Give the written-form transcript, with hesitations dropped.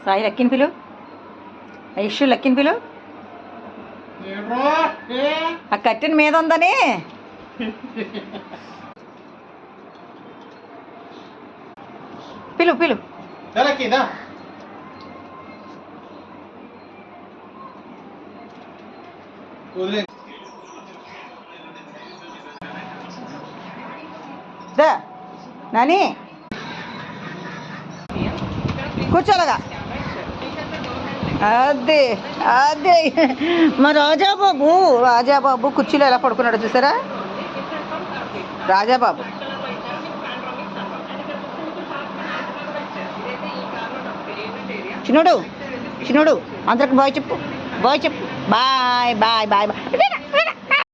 సాయి లక్కిని పిలు, ఐషు లక్కిని పిలు. ఆ కట్టిన మీద ఉందని పిలు పిలు. దా నాని కూర్చోలాగా. అదే అదే మా రాజాబాబు కుర్చీలో ఎలా పడుకున్నాడో చూసారా? రాజాబాబు చిన్నోడు అందరికి బాయ్ చెప్పు, బాయ్ చెప్పు. Bye bye bye bye.